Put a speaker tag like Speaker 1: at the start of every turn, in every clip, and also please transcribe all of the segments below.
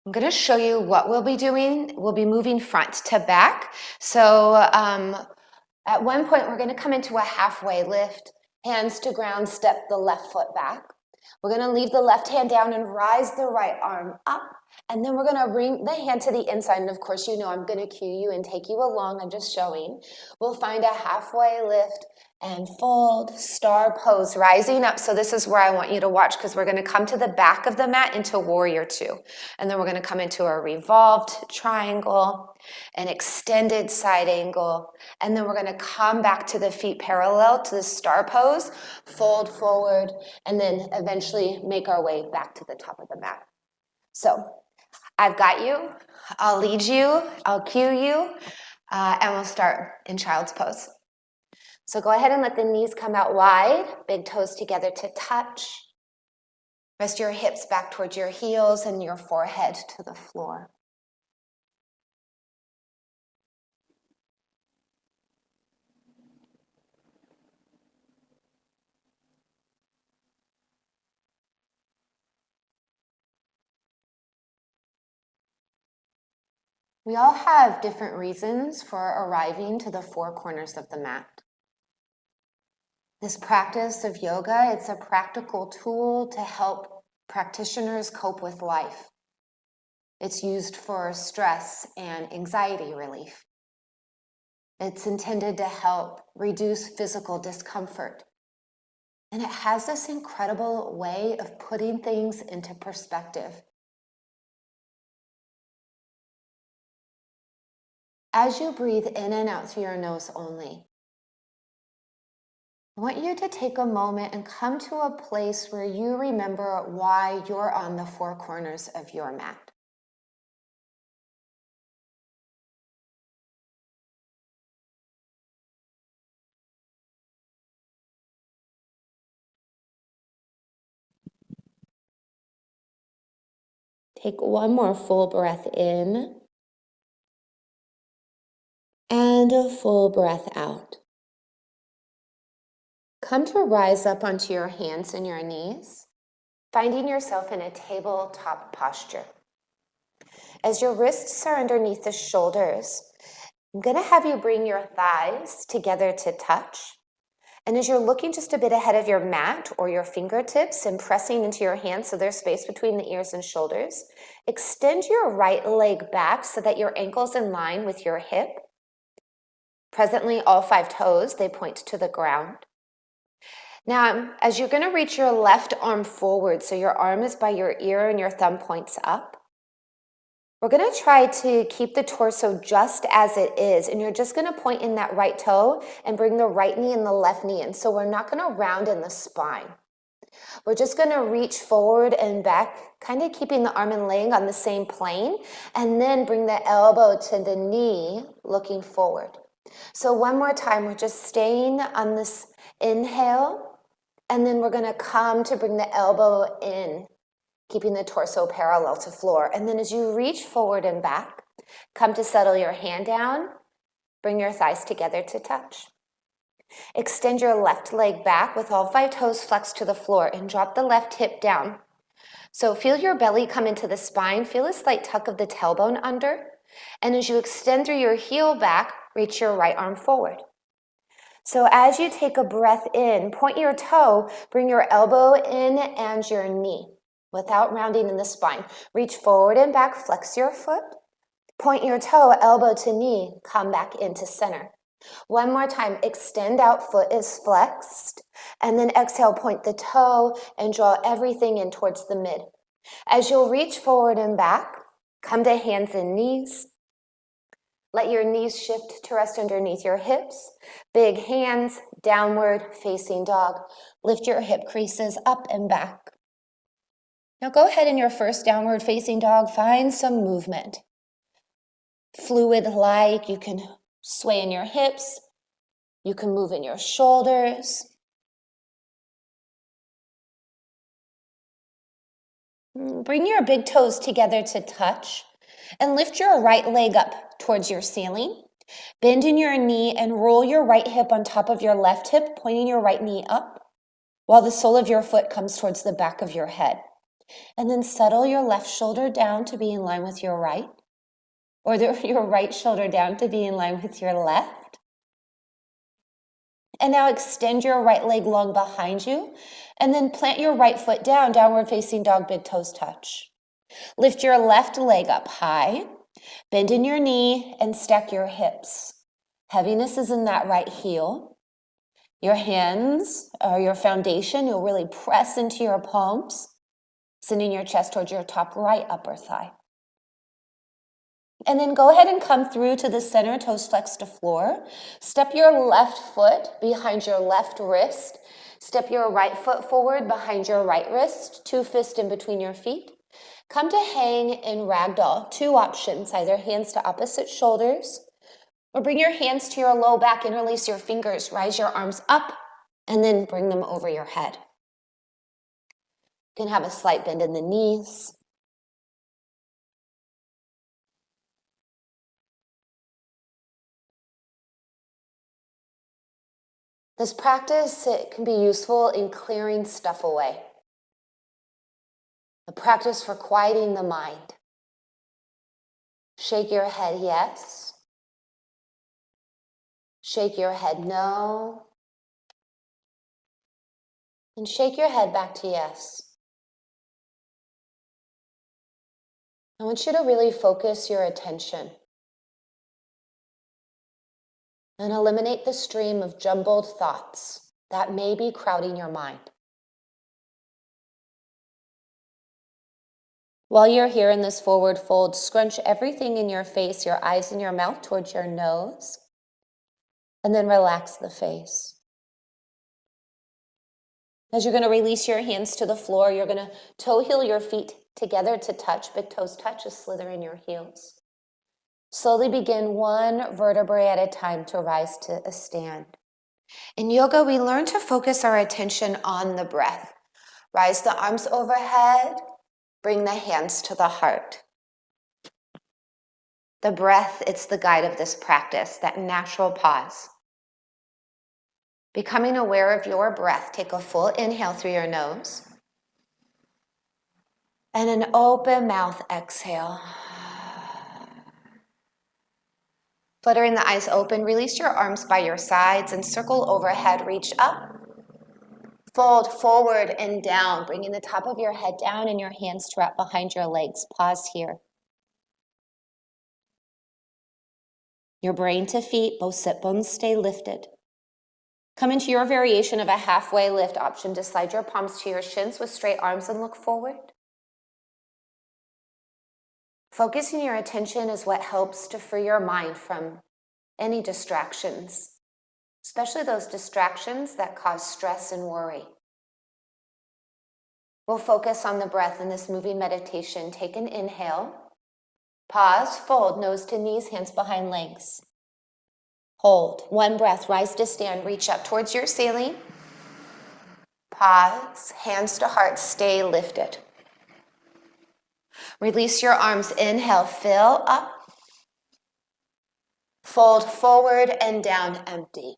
Speaker 1: I'm going to show you what we'll be doing. We'll be moving front to back. So at one point, we're going to come into a halfway lift, hands to ground, step the left foot back. We're going to leave the left hand down and rise the right arm up. And then we're going to bring the hand to the inside. And of course, you know I'm going to cue you and take you along. I'm just showing. We'll find a halfway lift and fold, star pose, rising up. So this is where I want you to watch because we're going to come to the back of the mat into warrior two. And then we're going to come into a revolved triangle, an extended side angle. And then we're going to come back to the feet parallel to the star pose, fold forward, and then eventually make our way back to the top of the mat. So I've got you. I'll lead you. I'll cue you. And we'll start in child's pose. So go ahead and let the knees come out wide, big toes together to touch. Rest your hips back towards your heels and your forehead to the floor. We all have different reasons for arriving to the four corners of the mat. This practice of yoga, it's a practical tool to help practitioners cope with life. It's used for stress and anxiety relief. It's intended to help reduce physical discomfort. And it has this incredible way of putting things into perspective. As you breathe in and out through your nose only, I want you to take a moment and come to a place where you remember why you're on the four corners of your mat. Take one more full breath in and a full breath out. Come to rise up onto your hands and your knees, finding yourself in a tabletop posture. As your wrists are underneath the shoulders, I'm going to have you bring your thighs together to touch. And as you're looking just a bit ahead of your mat or your fingertips and pressing into your hands so there's space between the ears and shoulders, extend your right leg back so that your ankle's in line with your hip. Presently, all 5 toes, they point to the ground. Now, as you're going to reach your left arm forward, so your arm is by your ear and your thumb points up, we're going to try to keep the torso just as it is, and you're just going to point in that right toe and bring the right knee and the left knee in, so we're not going to round in the spine. We're just going to reach forward and back, kind of keeping the arm and leg on the same plane, and then bring the elbow to the knee, looking forward. So one more time, we're just staying on this inhale, and then we're going to come to bring the elbow in, keeping the torso parallel to floor. And then as you reach forward and back, come to settle your hand down, bring your thighs together to touch. Extend your left leg back with all 5 toes flexed to the floor and drop the left hip down. So feel your belly come into the spine, feel a slight tuck of the tailbone under. And as you extend through your heel back, reach your right arm forward. So as you take a breath in, point your toe, bring your elbow in and your knee without rounding in the spine. Reach forward and back, flex your foot. Point your toe, elbow to knee, come back into center. One more time, extend out, foot is flexed, and then exhale, point the toe and draw everything in towards the mid. As you'll reach forward and back, come to hands and knees. Let your knees shift to rest underneath your hips. Big hands, downward facing dog. Lift your hip creases up and back. Now go ahead in your first downward facing dog, find some movement. Fluid-like, you can sway in your hips. You can move in your shoulders. Bring your big toes together to touch and lift your right leg up towards your ceiling. Bend in your knee and roll your right hip on top of your left hip, pointing your right knee up while the sole of your foot comes towards the back of your head. And then settle your left shoulder down to be in line with your right, or your right shoulder down to be in line with your left. And now extend your right leg long behind you, and then plant your right foot down, downward facing dog, big toes touch. Lift your left leg up high, bend in your knee, and stack your hips. Heaviness is in that right heel. Your hands are your foundation. You'll really press into your palms, sending your chest towards your top right upper thigh. And then go ahead and come through to the center, toes flexed to floor. Step your left foot behind your left wrist. Step your right foot forward behind your right wrist, 2 fists in between your feet. Come to hang in ragdoll. 2 options, either hands to opposite shoulders, or bring your hands to your low back, interlace your fingers, rise your arms up, and then bring them over your head. You can have a slight bend in the knees. This practice, it can be useful in clearing stuff away. A practice for quieting the mind. Shake your head yes. Shake your head no. And shake your head back to yes. I want you to really focus your attention and eliminate the stream of jumbled thoughts that may be crowding your mind. While you're here in this forward fold, scrunch everything in your face, your eyes and your mouth towards your nose, and then relax the face. As you're going to release your hands to the floor, you're going to toe heel your feet together to touch. Big toes touch, a slither in your heels. Slowly begin 1 vertebrae at a time to rise to a stand. In yoga, we learn to focus our attention on the breath. Rise the arms overhead, bring the hands to the heart. The breath, it's the guide of this practice, that natural pause. Becoming aware of your breath, take a full inhale through your nose. And an open mouth exhale. Fluttering the eyes open, release your arms by your sides and circle overhead, reach up. Fold forward and down, bringing the top of your head down and your hands to wrap behind your legs. Pause here. Your brain to feet, both sit bones stay lifted. Come into your variation of a halfway lift option to slide your palms to your shins with straight arms and look forward. Focusing your attention is what helps to free your mind from any distractions, especially those distractions that cause stress and worry. We'll focus on the breath in this moving meditation. Take an inhale. Pause, fold, nose to knees, hands behind legs. Hold. 1 breath, rise to stand, reach up towards your ceiling. Pause, hands to heart, stay lifted. Release your arms, inhale, fill up. Fold forward and down, empty.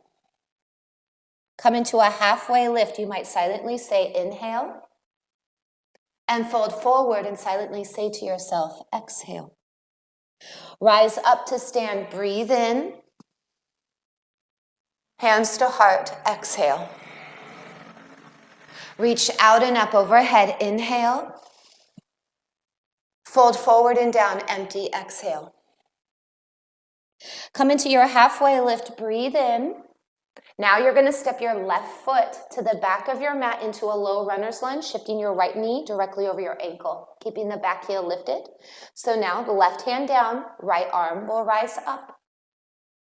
Speaker 1: Come into a halfway lift. You might silently say inhale. And fold forward and silently say to yourself, exhale. Rise up to stand, breathe in. Hands to heart, exhale. Reach out and up overhead, inhale. Fold forward and down, empty, exhale. Come into your halfway lift, breathe in. Now you're going to step your left foot to the back of your mat into a low runner's lunge, shifting your right knee directly over your ankle, keeping the back heel lifted. So now the left hand down, right arm will rise up.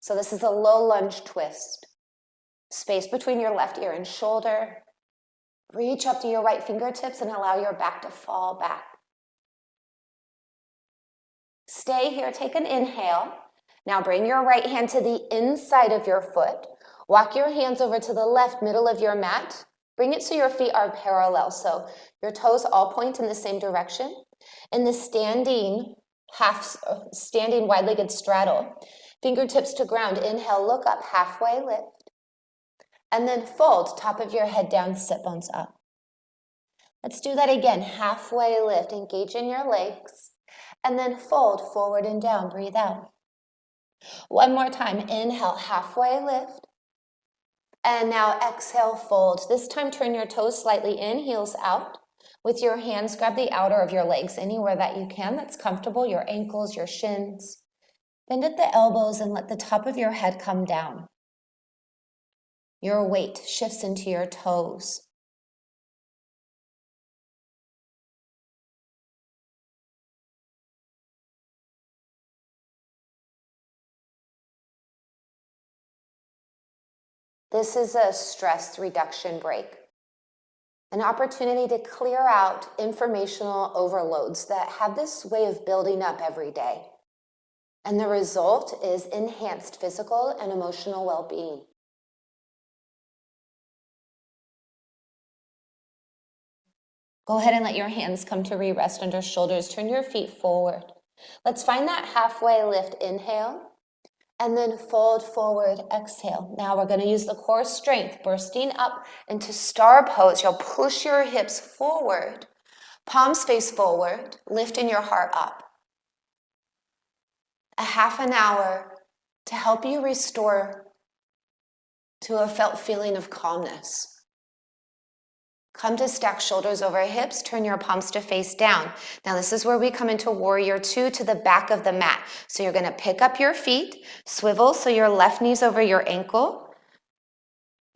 Speaker 1: So this is a low lunge twist. Space between your left ear and shoulder. Reach up to your right fingertips and allow your back to fall back. Stay here, take an inhale. Now bring your right hand to the inside of your foot. Walk your hands over to the left middle of your mat. Bring it so your feet are parallel, so your toes all point in the same direction. In the standing wide-legged straddle, fingertips to ground. Inhale, look up, halfway lift. And then fold, top of your head down, sit bones up. Let's do that again. Halfway lift, engage in your legs, and then fold forward and down, breathe out. One more time, inhale, halfway lift, and now exhale, fold. This time, turn your toes slightly in, heels out. With your hands, grab the outer of your legs, anywhere that you can that's comfortable, your ankles, your shins. Bend at the elbows and let the top of your head come down. Your weight shifts into your toes. This is a stress reduction break, an opportunity to clear out informational overloads that have this way of building up every day. And the result is enhanced physical and emotional well-being. Go ahead and let your hands come to re-rest under shoulders. Turn your feet forward. Let's find that halfway lift, inhale, and then fold forward, exhale. Now we're going to use the core strength, bursting up into star pose. You'll push your hips forward, palms face forward, lifting your heart up. A half an hour to help you restore to a felt feeling of calmness. Come to stack shoulders over hips, turn your palms to face down. Now this is where we come into warrior two to the back of the mat. So you're going to pick up your feet, swivel so your left knee's over your ankle.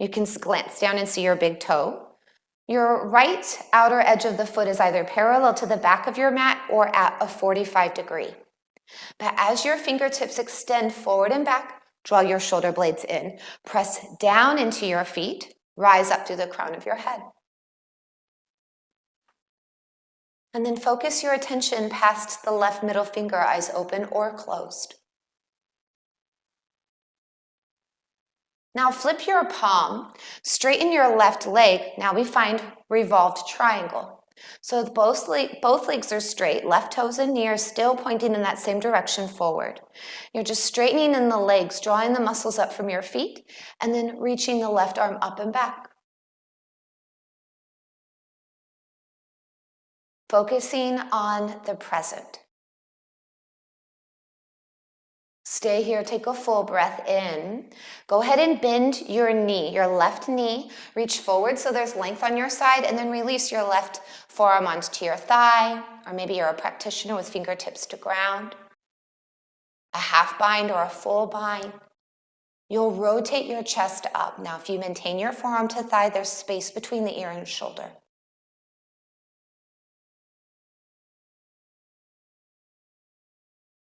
Speaker 1: You can glance down and see your big toe. Your right outer edge of the foot is either parallel to the back of your mat or at a 45 degree. But as your fingertips extend forward and back, draw your shoulder blades in. Press down into your feet, rise up through the crown of your head. And then focus your attention past the left middle finger, eyes open or closed. Now flip your palm, straighten your left leg. Now we find revolved triangle. So both legs are straight, left toes and knee are still pointing in that same direction forward. You're just straightening in the legs, drawing the muscles up from your feet, and then reaching the left arm up and back. Focusing on the present. Stay here, take a full breath in. Go ahead and bend your knee, your left knee. Reach forward so there's length on your side, and then release your left forearm onto your thigh, or maybe you're a practitioner with fingertips to ground. A half bind or a full bind. You'll rotate your chest up. Now, if you maintain your forearm to thigh, there's space between the ear and shoulder.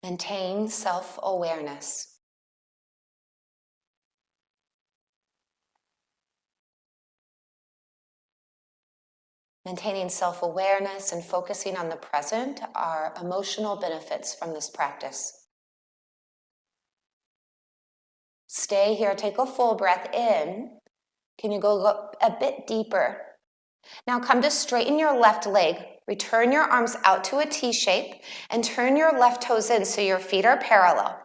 Speaker 1: Maintain self-awareness. Maintaining self-awareness and focusing on the present are emotional benefits from this practice. Stay here, take a full breath in. Can you go a bit deeper? Now come to straighten your left leg. Return your arms out to a T shape and turn your left toes in so your feet are parallel.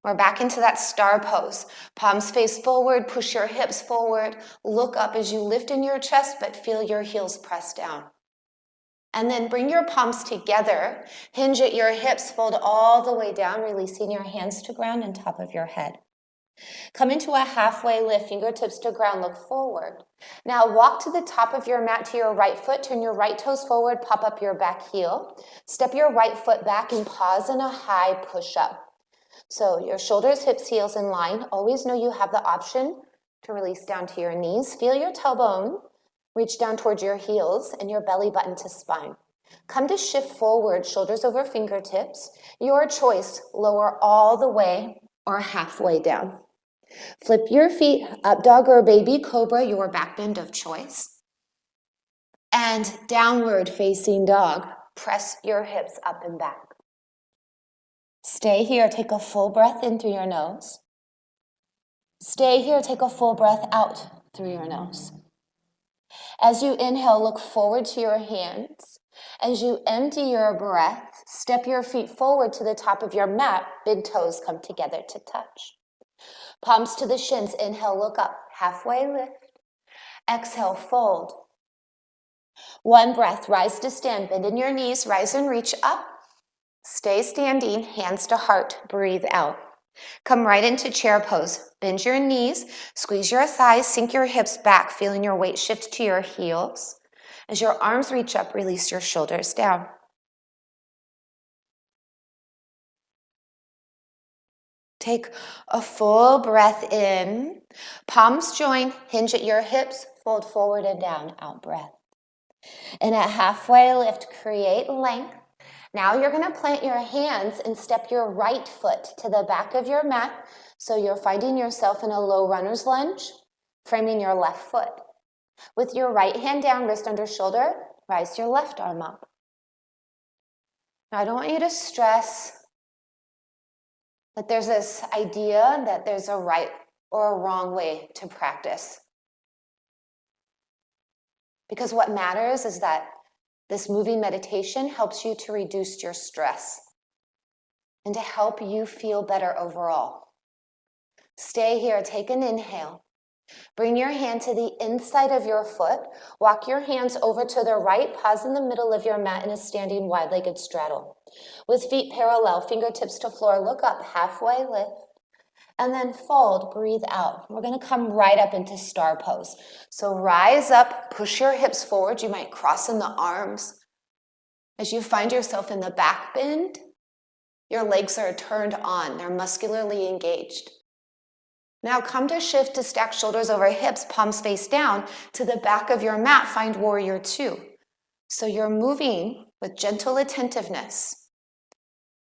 Speaker 1: We're back into that star pose. Palms face forward, push your hips forward. Look up as you lift in your chest, but feel your heels press down. And then bring your palms together. Hinge at your hips, fold all the way down, releasing your hands to ground and top of your head. Come into a halfway lift, fingertips to ground, look forward. Now walk to the top of your mat to your right foot, turn your right toes forward, pop up your back heel. Step your right foot back and pause in a high push-up. So your shoulders, hips, heels in line. Always know you have the option to release down to your knees. Feel your tailbone, reach down towards your heels and your belly button to spine. Come to shift forward, shoulders over fingertips. Your choice, lower all the way or halfway down. Flip your feet, up dog or baby cobra, your back bend of choice. And downward facing dog, press your hips up and back. Stay here, take a full breath in through your nose. Stay here, take a full breath out through your nose. As you inhale, look forward to your hands. As you empty your breath, step your feet forward to the top of your mat, big toes come together to touch. Palms to the shins, inhale, look up, halfway lift. Exhale, fold. One breath, rise to stand, bend in your knees, rise and reach up. Stay standing, hands to heart, breathe out. Come right into chair pose. Bend your knees, squeeze your thighs, sink your hips back, feeling your weight shift to your heels. As your arms reach up, release your shoulders down. Take a full breath in. Palms join, hinge at your hips, fold forward and down, out breath. And at halfway lift, create length. Now you're going to plant your hands and step your right foot to the back of your mat. So you're finding yourself in a low runner's lunge, framing your left foot. With your right hand down, wrist under shoulder, rise your left arm up. Now I don't want you to stress that there's this idea that there's a right or a wrong way to practice. Because what matters is that this moving meditation helps you to reduce your stress and to help you feel better overall. Stay here, take an inhale. Bring your hand to the inside of your foot. Walk your hands over to the right. Pause in the middle of your mat in a standing wide-legged straddle. With feet parallel, fingertips to floor, look up, halfway lift. And then fold, breathe out. We're going to come right up into star pose. So rise up, push your hips forward. You might cross in the arms. As you find yourself in the back bend, your legs are turned on. They're muscularly engaged. Now come to shift to stack shoulders over hips, palms face down to the back of your mat. Find warrior two. So you're moving with gentle attentiveness.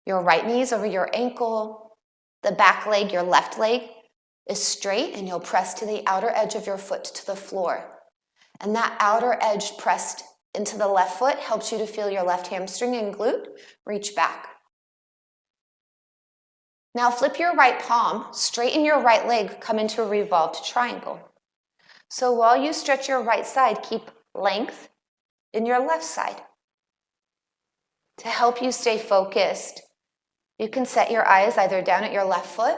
Speaker 1: Your right knee's over your ankle. The back leg, your left leg, is straight, and you'll press to the outer edge of your foot to the floor. And that outer edge pressed into the left foot helps you to feel your left hamstring and glute. Reach back. Now flip your right palm, straighten your right leg, come into a revolved triangle. So while you stretch your right side, keep length in your left side. To help you stay focused, you can set your eyes either down at your left foot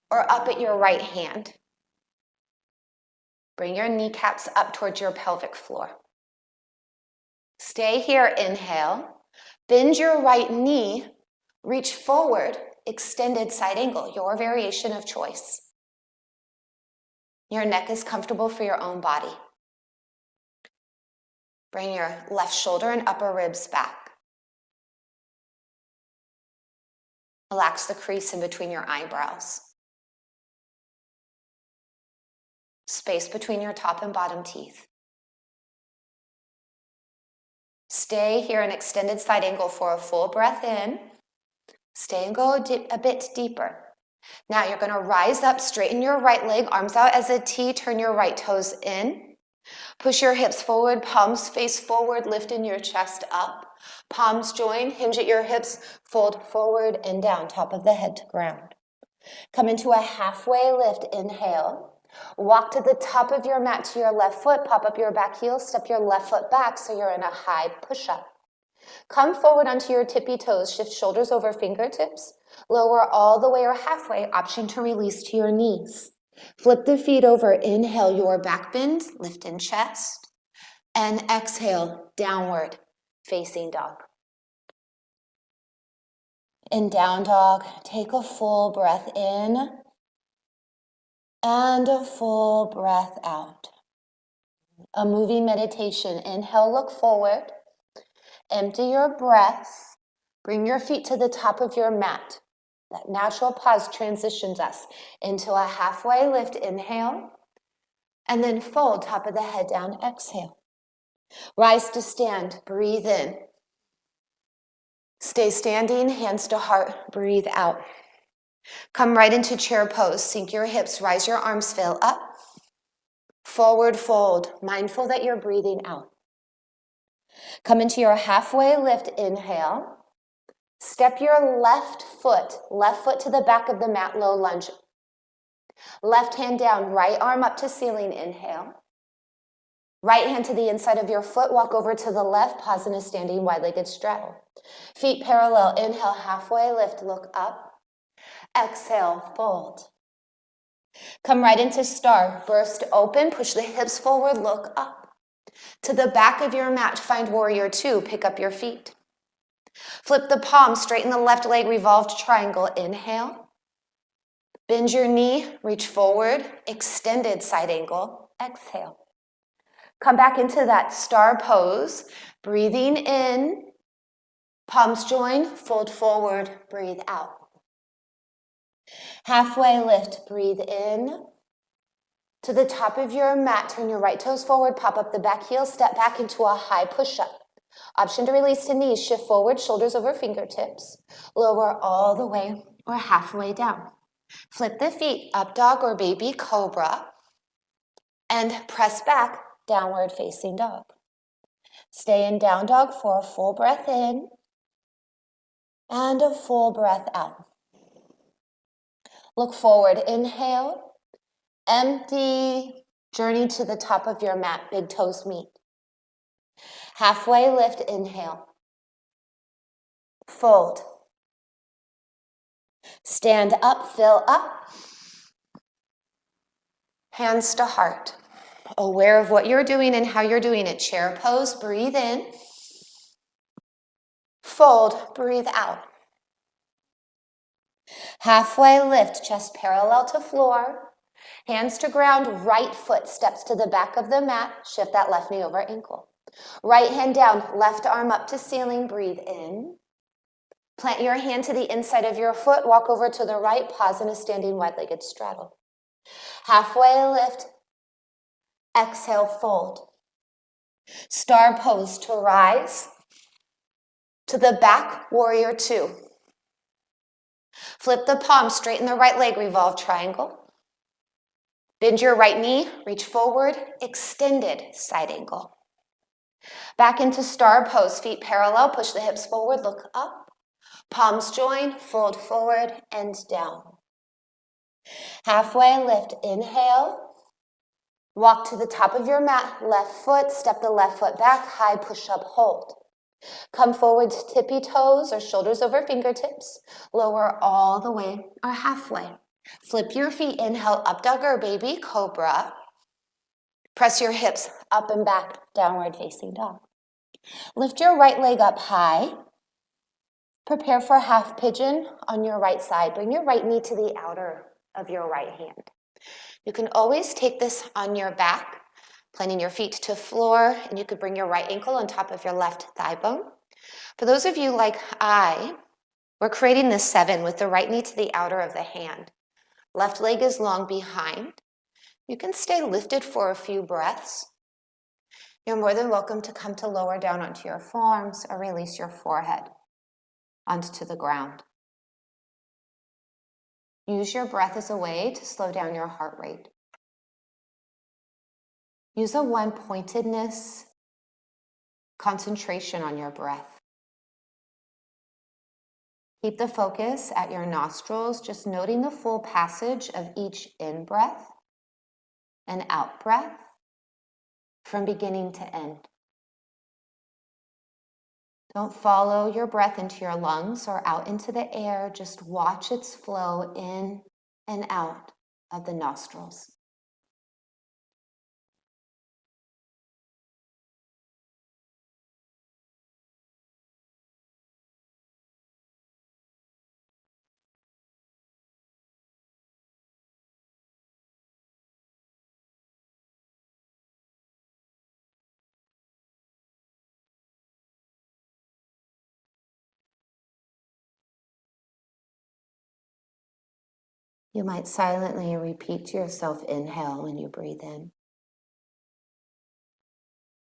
Speaker 1: or up at your right hand. Bring your kneecaps up towards your pelvic floor. Stay here, inhale. Bend your right knee, reach forward, extended side angle, your variation of choice. Your neck is comfortable for your own body. Bring your left shoulder and upper ribs back. Relax the crease in between your eyebrows. Space between your top and bottom teeth. Stay here in extended side angle for a full breath in. Stay and go a bit deeper. Now you're going to rise up, straighten your right leg, arms out as a T, turn your right toes in. Push your hips forward, palms face forward, lifting your chest up. Palms join, hinge at your hips, fold forward and down, top of the head to ground. Come into a halfway lift, inhale. Walk to the top of your mat to your left foot, pop up your back heel, step your left foot back so you're in a high push-up. Come forward onto your tippy toes, shift shoulders over fingertips, lower all the way or halfway, option to release to your knees. Flip the feet over, inhale your back bend, lift in chest, and exhale, downward facing dog. In down dog, take a full breath in and a full breath out. A moving meditation. Inhale, look forward. Empty your breath. Bring your feet to the top of your mat. That natural pause transitions us into a halfway lift. Inhale. And then fold, top of the head down. Exhale. Rise to stand. Breathe in. Stay standing, hands to heart. Breathe out. Come right into chair pose. Sink your hips. Rise your arms. Fill up. Forward fold. Mindful that you're breathing out. Come into your halfway lift. Inhale. Step your left foot to the back of the mat, low lunge. Left hand down, right arm up to ceiling. Inhale. Right hand to the inside of your foot. Walk over to the left. Pause in a standing wide-legged straddle. Feet parallel. Inhale, halfway lift. Look up. Exhale, fold. Come right into star. Burst open. Push the hips forward. Look up. To the back of your mat, find warrior two, pick up your feet. Flip the palms, straighten the left leg, revolved triangle. Inhale. Bend your knee, reach forward, extended side angle. Exhale. Come back into that star pose, breathing in, palms join, fold forward, breathe out. Halfway lift, breathe in. To the top of your mat, turn your right toes forward, pop up the back heel, step back into a high push-up. Option to release to knees, shift forward, shoulders over fingertips. Lower all the way or halfway down. Flip the feet, up dog or baby cobra, and press back, downward facing dog. Stay in down dog for a full breath in and a full breath out. Look forward, inhale, empty, journey to the top of your mat, big toes meet. Halfway lift, inhale. Fold. Stand up, fill up. Hands to heart. Aware of what you're doing and how you're doing it. Chair pose, breathe in. Fold, breathe out. Halfway lift, chest parallel to floor. Hands to ground, right foot steps to the back of the mat. Shift that left knee over ankle. Right hand down, left arm up to ceiling, breathe in. Plant your hand to the inside of your foot, walk over to the right, pause in a standing wide-legged straddle. Halfway lift, exhale, fold. Star pose to rise. To the back, warrior two. Flip the palm, straighten the right leg, revolve triangle. Bend your right knee, reach forward, extended side angle. Back into star pose, feet parallel, push the hips forward, look up. Palms join, fold forward and down. Halfway lift, inhale. Walk to the top of your mat, left foot, step the left foot back, high push-up, hold. Come forward to tippy toes or shoulders over fingertips. Lower all the way or halfway. Flip your feet, inhale, up dog or baby cobra. Press your hips up and back, downward facing dog. Lift your right leg up high. Prepare for half pigeon on your right side. Bring your right knee to the outer of your right hand. You can always take this on your back, planting your feet to floor, and you could bring your right ankle on top of your left thigh bone. For those of you like we're creating this 7 with the right knee to the outer of the hand. Left leg is long behind. You can stay lifted for a few breaths. You're more than welcome to come to lower down onto your forearms or release your forehead onto the ground. Use your breath as a way to slow down your heart rate. Use a one-pointedness concentration on your breath. Keep the focus at your nostrils, just noting the full passage of each in-breath and out-breath from beginning to end. Don't follow your breath into your lungs or out into the air. Just watch its flow in and out of the nostrils. You might silently repeat to yourself, inhale when you breathe in.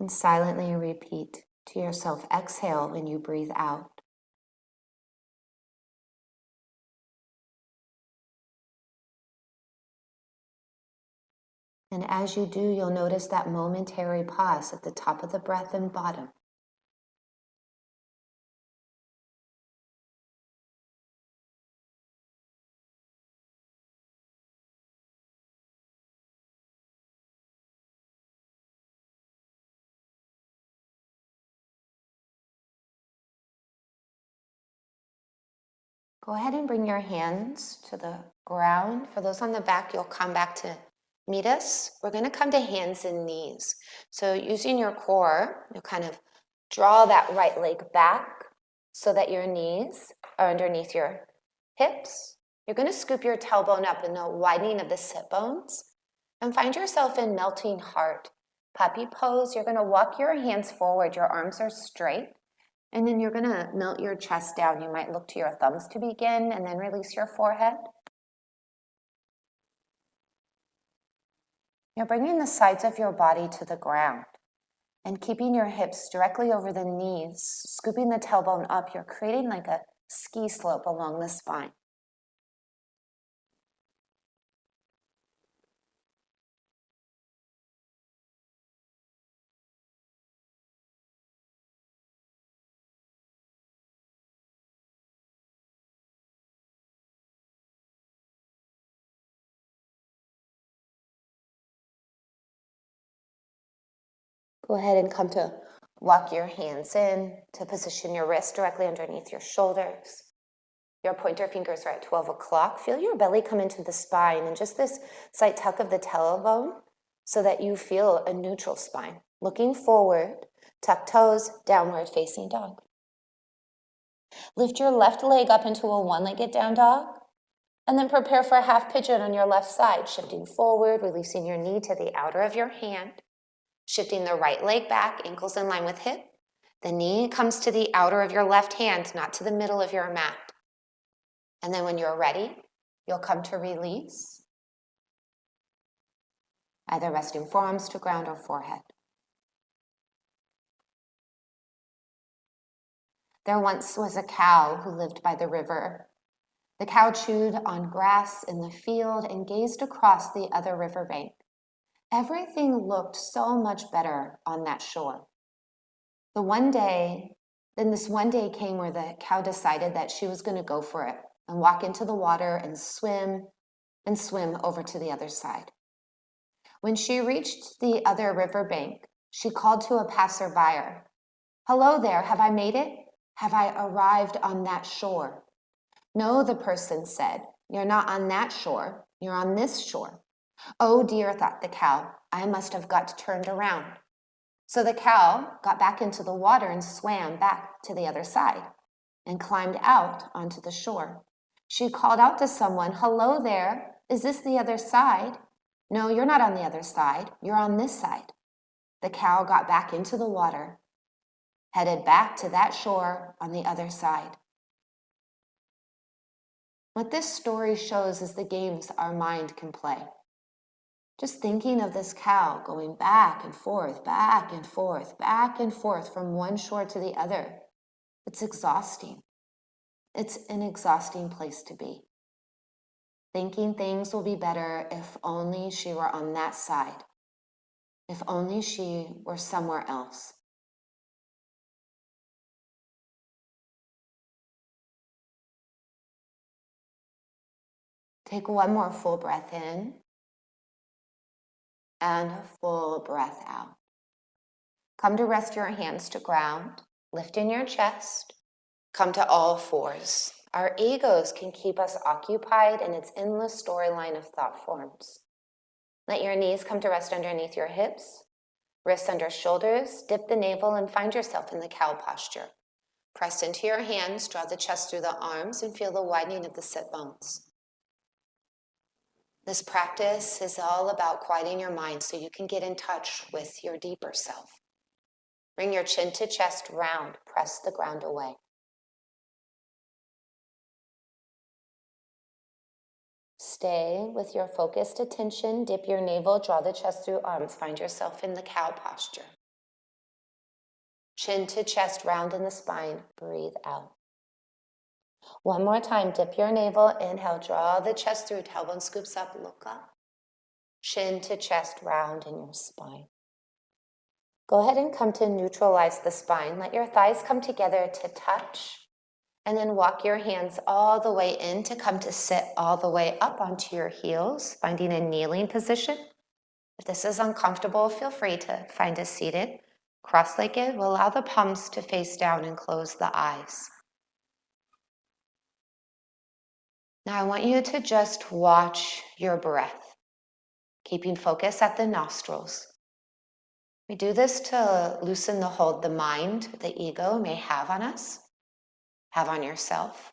Speaker 1: And silently repeat to yourself, exhale when you breathe out. And as you do, you'll notice that momentary pause at the top of the breath and bottom. Go ahead and bring your hands to the ground. For those on the back, you'll come back to meet us, we're going to come to hands and knees. So using your core, you'll kind of draw that right leg back so that your knees are underneath your hips. You're going to scoop your tailbone up in the widening of the sit bones and find yourself in melting heart. Puppy pose, you're going to walk your hands forward, your arms are straight, and then you're going to melt your chest down. You might look to your thumbs to begin and then release your forehead. You're bringing the sides of your body to the ground and keeping your hips directly over the knees, scooping the tailbone up. You're creating like a ski slope along the spine. Go ahead and come to walk your hands in to position your wrist directly underneath your shoulders. Your pointer fingers are at 12 o'clock. Feel your belly come into the spine and just this slight tuck of the tailbone so that you feel a neutral spine. Looking forward, tuck toes, downward facing dog. Lift your left leg up into a one-legged down dog and then prepare for a half pigeon on your left side, shifting forward, releasing your knee to the outer of your hand. Shifting the right leg back, ankles in line with hip. The knee comes to the outer of your left hand, not to the middle of your mat. And then when you're ready, you'll come to release, either resting forearms to ground or forehead. There once was a cow who lived by the river. The cow chewed on grass in the field and gazed across the other riverbank. Everything looked so much better on that shore. This one day came where the cow decided that she was going to go for it and walk into the water and swim over to the other side. When she reached the other riverbank, she called to a passerby. "Hello there, have I made it? Have I arrived on that shore?" "No," the person said, "you're not on that shore, you're on this shore." "Oh dear," thought the cow, "I must have got turned around." So the cow got back into the water and swam back to the other side and climbed out onto the shore. She called out to someone, "Hello there, is this the other side?" "No, you're not on the other side, you're on this side." The cow got back into the water, headed back to that shore on the other side. What this story shows is the games our mind can play. Just thinking of this cow going back and forth, back and forth, back and forth from one shore to the other. It's exhausting. It's an exhausting place to be. Thinking things will be better if only she were on that side. If only she were somewhere else. Take one more full breath in and a full breath out. Come to rest your hands to ground, lift in your chest, come to all fours. Our egos can keep us occupied in its endless storyline of thought forms. Let your knees come to rest underneath your hips, wrists under shoulders, dip the navel and find yourself in the cow posture. Press into your hands, draw the chest through the arms and feel the widening of the sit bones. This practice is all about quieting your mind so you can get in touch with your deeper self. Bring your chin to chest round, press the ground away. Stay with your focused attention, dip your navel, draw the chest through arms, find yourself in the cow posture. Chin to chest round in the spine, breathe out. One more time, dip your navel, inhale, draw the chest through, tailbone scoops up, look up. Chin to chest round in your spine. Go ahead and come to neutralize the spine. Let your thighs come together to touch, and then walk your hands all the way in to come to sit all the way up onto your heels, finding a kneeling position. If this is uncomfortable, feel free to find a seated. Cross-legged, we'll allow the palms to face down and close the eyes. Now I want you to just watch your breath. keeping focus at the nostrils. We do this to loosen the hold the mind, the ego may have on us, have on yourself.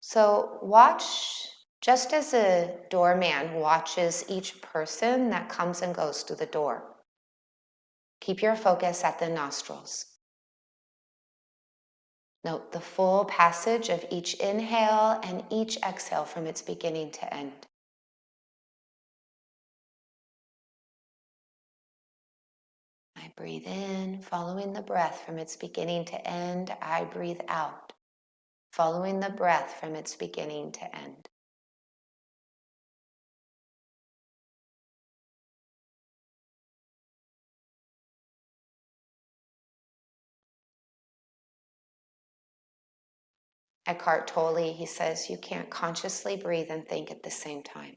Speaker 1: So watch just as a doorman watches each person that comes and goes through the door. Keep your focus at the nostrils. Note the full passage of each inhale and each exhale from its beginning to end. I breathe in, following the breath from its beginning to end. I breathe out, following the breath from its beginning to end. Eckhart Tolle, he says, you can't consciously breathe and think at the same time.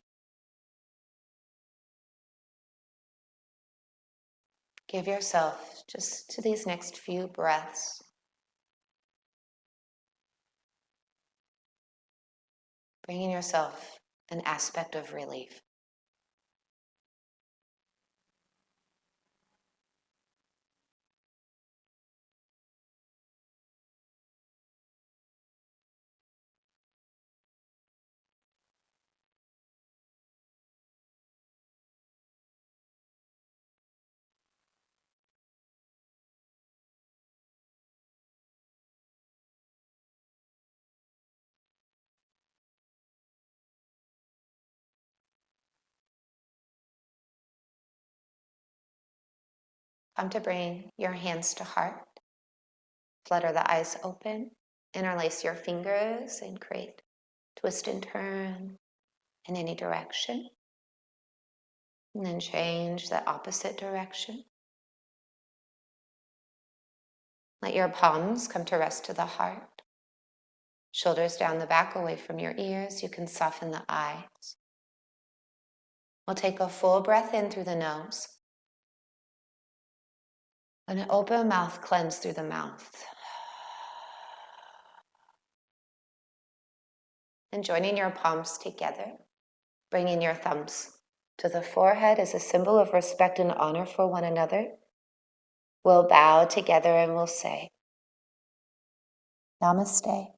Speaker 1: Give yourself just to these next few breaths bringing yourself an aspect of relief. Come to bring your hands to heart. Flutter the eyes open. Interlace your fingers and create twist and turn in any direction. And then change the opposite direction. Let your palms come to rest to the heart. Shoulders down the back, away from your ears. You can soften the eyes. We'll take a full breath in through the nose. And an open mouth, cleanse through the mouth. And joining your palms together, bringing your thumbs to the forehead as a symbol of respect and honor for one another. We'll bow together and we'll say, Namaste.